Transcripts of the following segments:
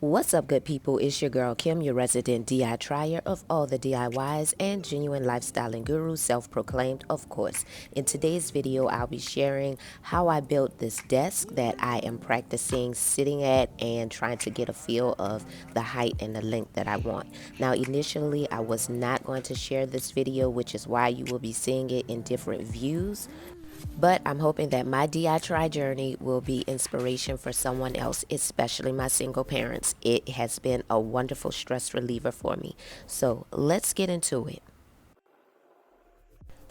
What's up, good people? It's your girl Kim, your resident D.I.tryer of all the DIYs and genuine lifestyling guru, self-proclaimed, of course. In today's video, I'll be sharing how I built this desk that I am practicing sitting at and trying to get a feel of the height and the length that I want. Now, initially, I was not going to share this video, which is why you will be seeing it in different views. But I'm hoping that my D.I.trY journey will be inspiration for someone else, especially my single parents. It has been a wonderful stress reliever for me. So let's get into it.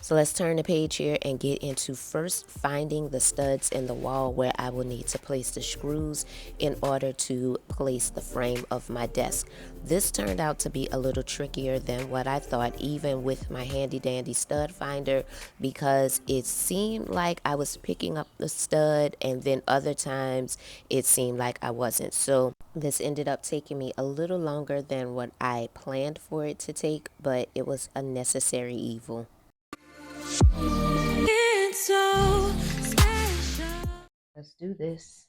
So let's turn the page here and get into first finding the studs in the wall where I will need to place the screws in order to place the frame of my desk. This turned out to be a little trickier than what I thought, even with my handy dandy stud finder, because it seemed like I was picking up the stud and then other times it seemed like I wasn't. So this ended up taking me a little longer than what I planned for it to take, but it was a necessary evil. Let's do this.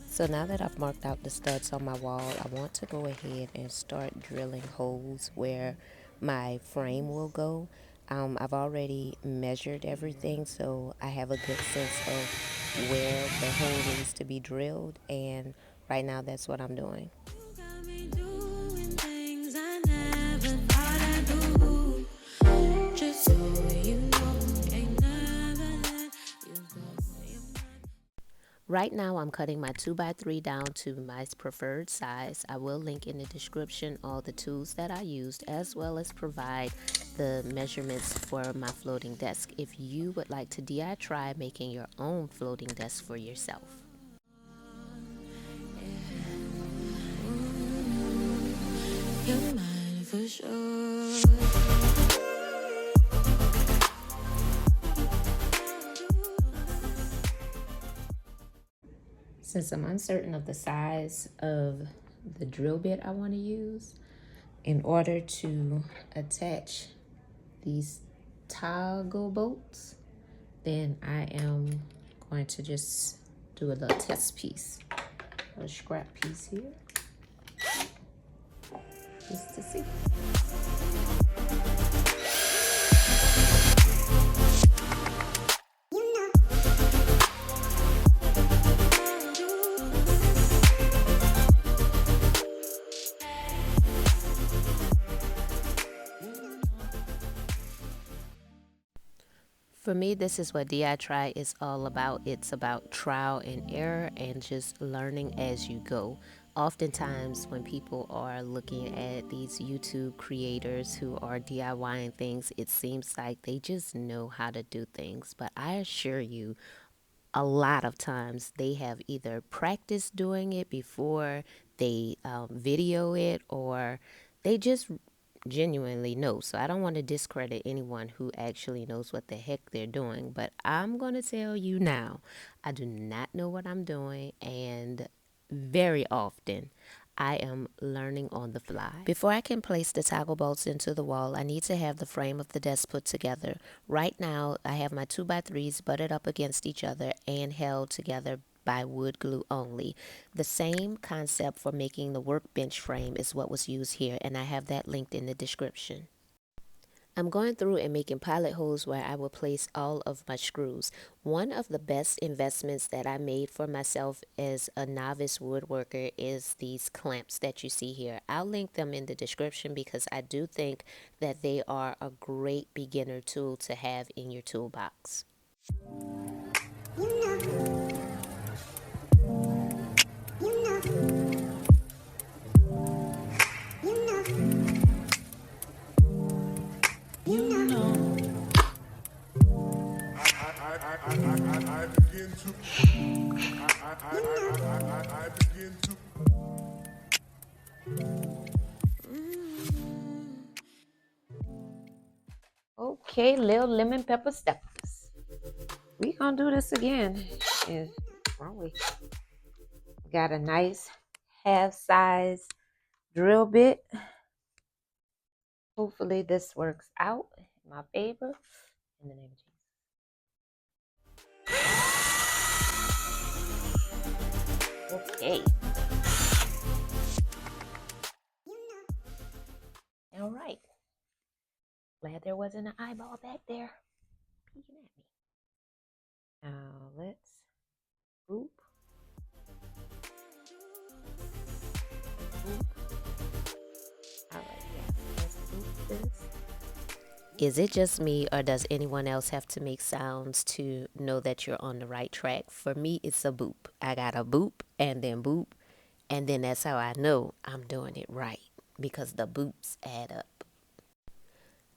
So now that I've marked out the studs on my wall, I want to go ahead and start drilling holes where my frame will go. I've already measured everything, so I have a good sense of where the hole needs to be drilled, and right now that's what I'm doing. Right now I'm cutting my 2x3 down to my preferred size. I will link in the description all the tools that I used, as well as provide the measurements for my floating desk if you would like to DIY making your own floating desk for yourself. You're mine for sure. Since I'm uncertain of the size of the drill bit I want to use, in order to attach these toggle bolts, then I am going to just do a little test piece, a scrap piece here, just to see. For me, this is what D.I.trY is all about. It's about trial and error and just learning as you go. Oftentimes, when people are looking at these YouTube creators who are DIYing things, it seems like they just know how to do things. But I assure you, a lot of times they have either practiced doing it before they video it, or they just genuinely know. So I don't want to discredit anyone who actually knows what the heck they're doing, but I'm going to tell you now, I do not know what I'm doing, and very often I am learning on the fly. Before I can place the toggle bolts into the wall, I need to have the frame of the desk put together. Right now, I have my 2x3s butted up against each other and held together by wood glue only. The same concept for making the workbench frame is what was used here, and I have that linked in the description. I'm going through and making pilot holes where I will place all of my screws. One of the best investments that I made for myself as a novice woodworker is these clamps that you see here. I'll link them in the description because I do think that they are a great beginner tool to have in your toolbox. I begin to. Okay, little lemon pepper steppers. We gonna do this again. Wrong way. Got a nice half-size drill bit. Hopefully this works out in my favor. In the name of Jesus. Okay. All right. Glad there wasn't an eyeball back there peeking at me. Now let's boop, boop. All right, yes, let's boop this. Is it just me, or does anyone else have to make sounds to know that you're on the right track? For me, it's a boop. I got a boop and then that's how I know I'm doing it right because the boops add up.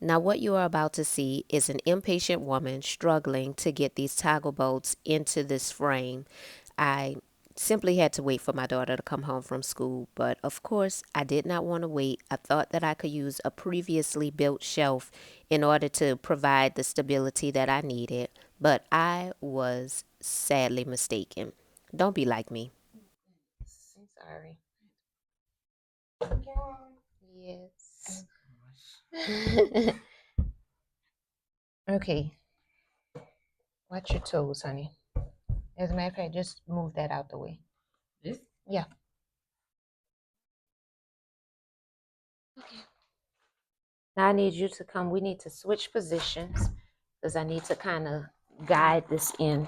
Now, what you are about to see is an impatient woman struggling to get these toggle bolts into this frame. I simply had to wait for my daughter to come home from school, but of course, I did not want to wait. I thought that I could use a previously built shelf in order to provide the stability that I needed, but I was sadly mistaken. Don't be like me. I'm sorry. Yes. Okay, watch your toes, honey. As a matter of fact, just move that out the way. This? Yeah. Okay. Now I need you to come. We need to switch positions because I need to kind of guide this in.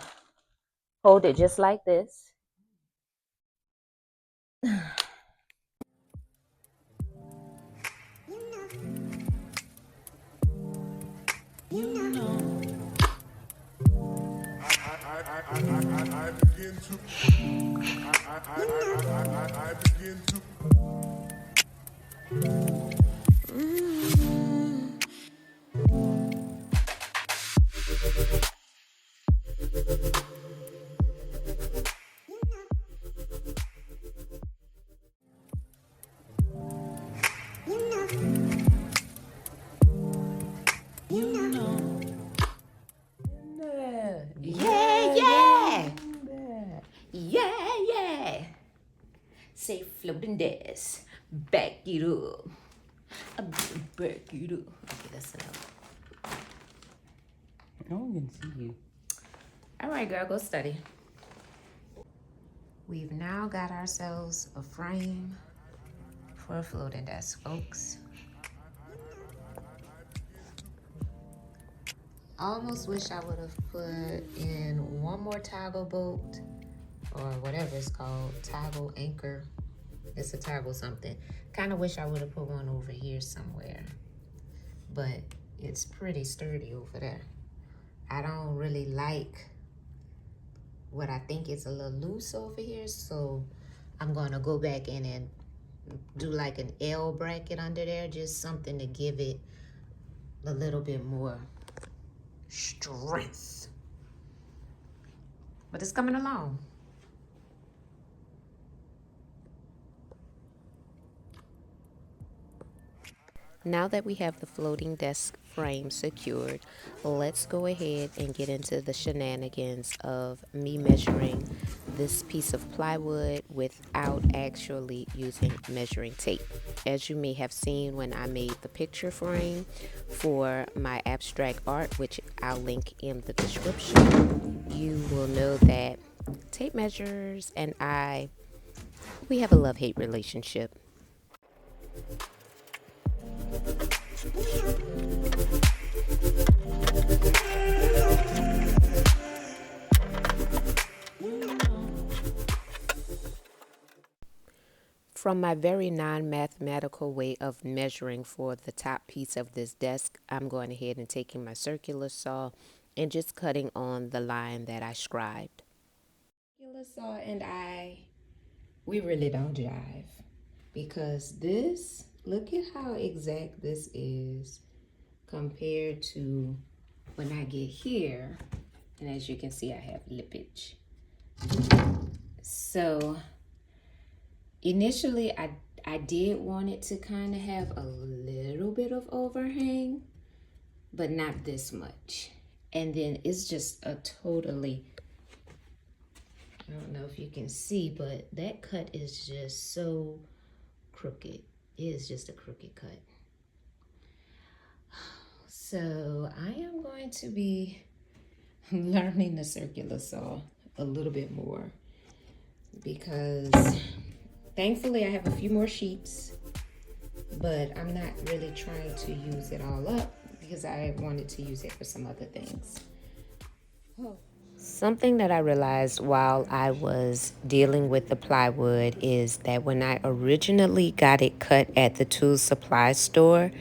Hold it just like this. I begin to. Yeah, yeah. Yeah, yeah. Say floating desk. Back it up. I'm gonna back it up. Okay, that's enough. No one can see you. All right, girl, go study. We've now got ourselves a frame for a floating desk, folks. I almost wish I would have put in one more toggle bolt or whatever it's called, toggle anchor. It's a toggle something. Kind of wish I would have put one over here somewhere, but it's pretty sturdy over there. I don't really like what I think is a little loose over here, so I'm gonna go back in and do like an L bracket under there, just something to give it a little bit more strength. But it's coming along. Now that we have the floating desk frame secured, let's go ahead and get into the shenanigans of me measuring this piece of plywood without actually using measuring tape. As you may have seen when I made the picture frame for my abstract art, which I'll link in the description, you will know that tape measures and we have a love-hate relationship. From my very non-mathematical way of measuring for the top piece of this desk, I'm going ahead and taking my circular saw and just cutting on the line that I scribed. Circular saw and we really don't jive because this, look at how exact this is compared to when I get here. And as you can see, I have lippage. So initially, I did want it to kind of have a little bit of overhang, but not this much. And then it's just a totally, I don't know if you can see, but that cut is just so crooked. It is just a crooked cut. So I am going to be learning the circular saw a little bit more. because thankfully I have a few more sheets, but I'm not really trying to use it all up because I wanted to use it for some other things. Something that I realized while I was dealing with the plywood is that when I originally got it cut at the tool supply store,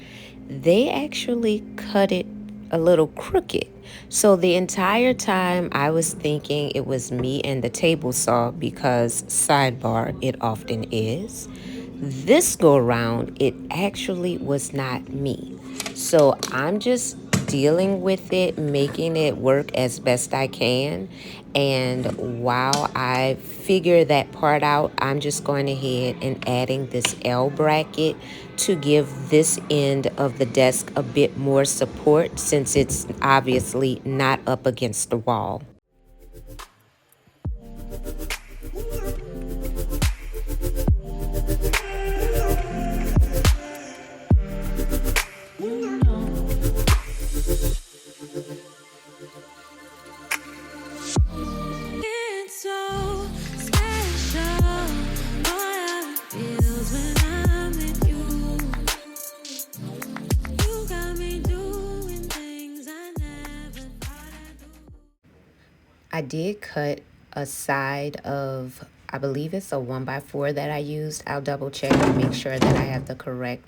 they actually cut it a little crooked. So the entire time I was thinking it was me and the table saw because, sidebar, it often is. This go around, it actually was not me. So I'm just dealing with it, making it work as best I can. And while I figure that part out, I'm just going ahead and adding this L bracket to give this end of the desk a bit more support since it's obviously not up against the wall. I did cut a side of, I believe it's a 1x4 that I used. I'll double check and make sure that I have the correct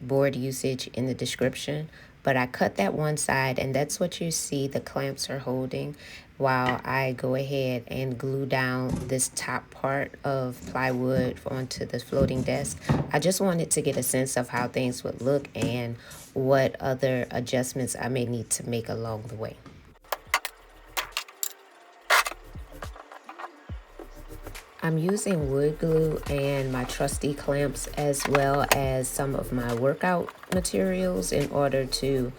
board usage in the description. But I cut that one side, and that's what you see the clamps are holding while I go ahead and glue down this top part of plywood onto the floating desk. I just wanted to get a sense of how things would look and what other adjustments I may need to make along the way. I'm using wood glue and my trusty clamps as well as some of my workout materials in order to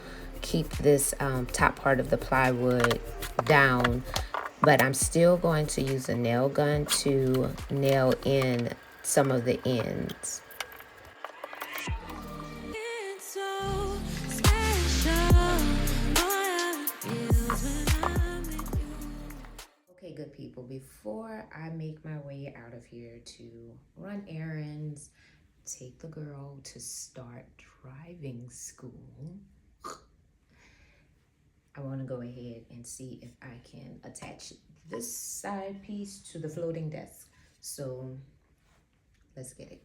keep this top part of the plywood down. But I'm still going to use a nail gun to nail in some of the ends. Okay, good people, before I make my way out of here to run errands, take the girl to start driving school, I want to go ahead and see if I can attach this side piece to the floating desk. So let's get it.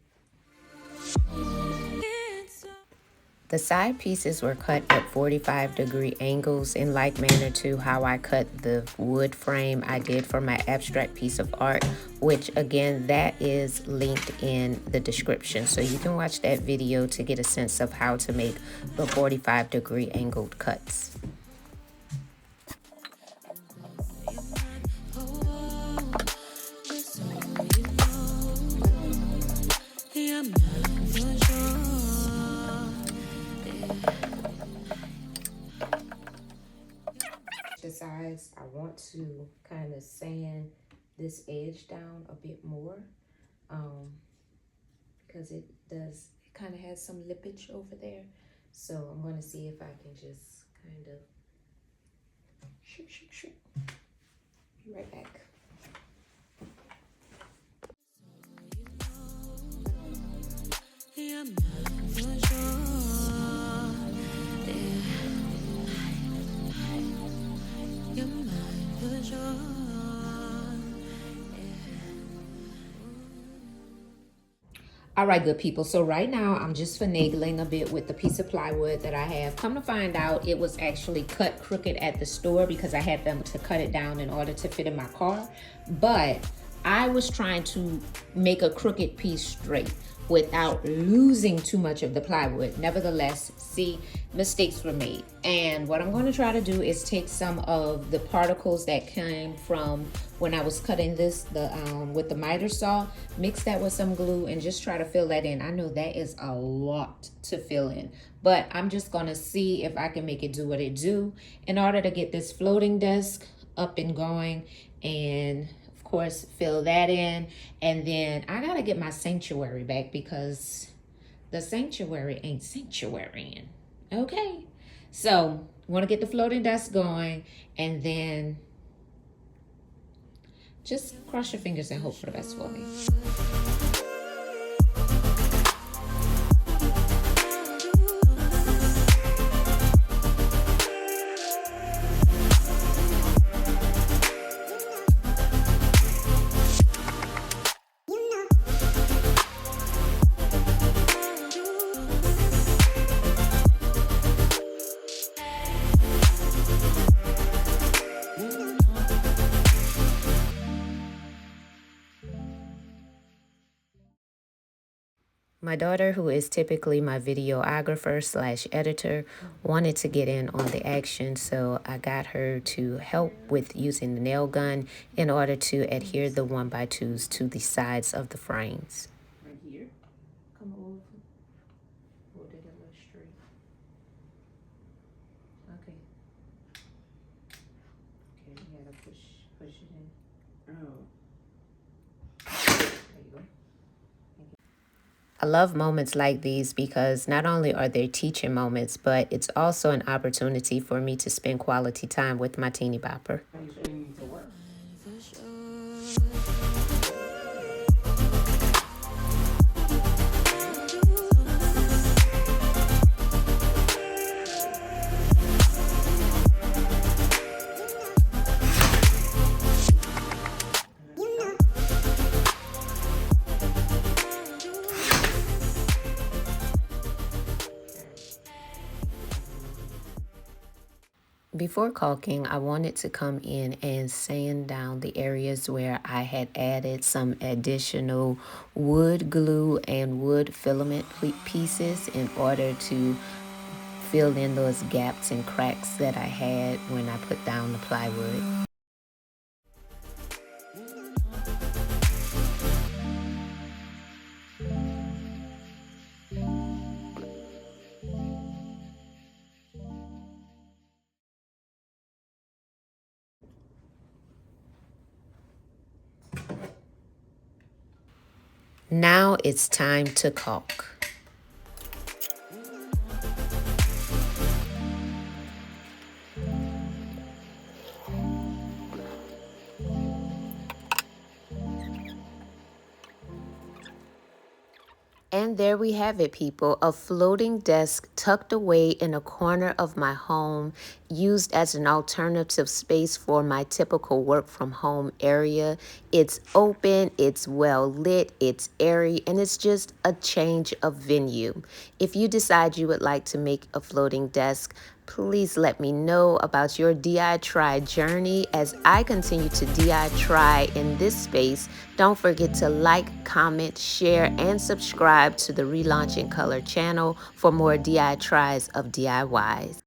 The side pieces were cut at 45-degree angles in like manner to how I cut the wood frame I did for my abstract piece of art, which again, that is linked in the description. So you can watch that video to get a sense of how to make the 45-degree angled cuts. The sides, I want to kind of sand this edge down a bit more because it kind of has some lippage over there. So I'm going to see if I can just kind of shoot. Be right back. All right, good people. So right now I'm just finagling a bit with the piece of plywood that I have. Come to find out, it was actually cut crooked at the store because I had them to cut it down in order to fit in my car. But I was trying to make a crooked piece straight without losing too much of the plywood. Nevertheless, see, mistakes were made. And what I'm going to try to do is take some of the particles that came from when I was cutting this with the miter saw, mix that with some glue and just try to fill that in. I know that is a lot to fill in, but I'm just going to see if I can make it do what it do in order to get this floating desk up and going, and of course fill that in. And then I gotta get my sanctuary back because the sanctuary ain't sanctuarying. Okay, so want to get the floating desk going, and then Just cross your fingers and hope for the best for me. My daughter, who is typically my videographer slash editor, wanted to get in on the action, so I got her to help with using the nail gun in order to adhere the 1x2s to the sides of the frames. Right here. Come over. Hold it a little straight. Okay. Okay, you gotta push it in. Oh. There you go. I love moments like these because not only are they teaching moments, but it's also an opportunity for me to spend quality time with my teeny bopper. Before caulking, I wanted to come in and sand down the areas where I had added some additional wood glue and wood filament pieces in order to fill in those gaps and cracks that I had when I put down the plywood. Now it's time to caulk. And there we have it, people. A floating desk tucked away in a corner of my home, used as an alternative space for my typical work from home area. It's open, it's well lit, it's airy, and it's just a change of venue. If you decide you would like to make a floating desk, please let me know about your D.I.trY journey as I continue to D.I.trY in this space. Don't forget to like, comment, share, and subscribe to the Relaunching Color channel for more D.I.trys of DIYs.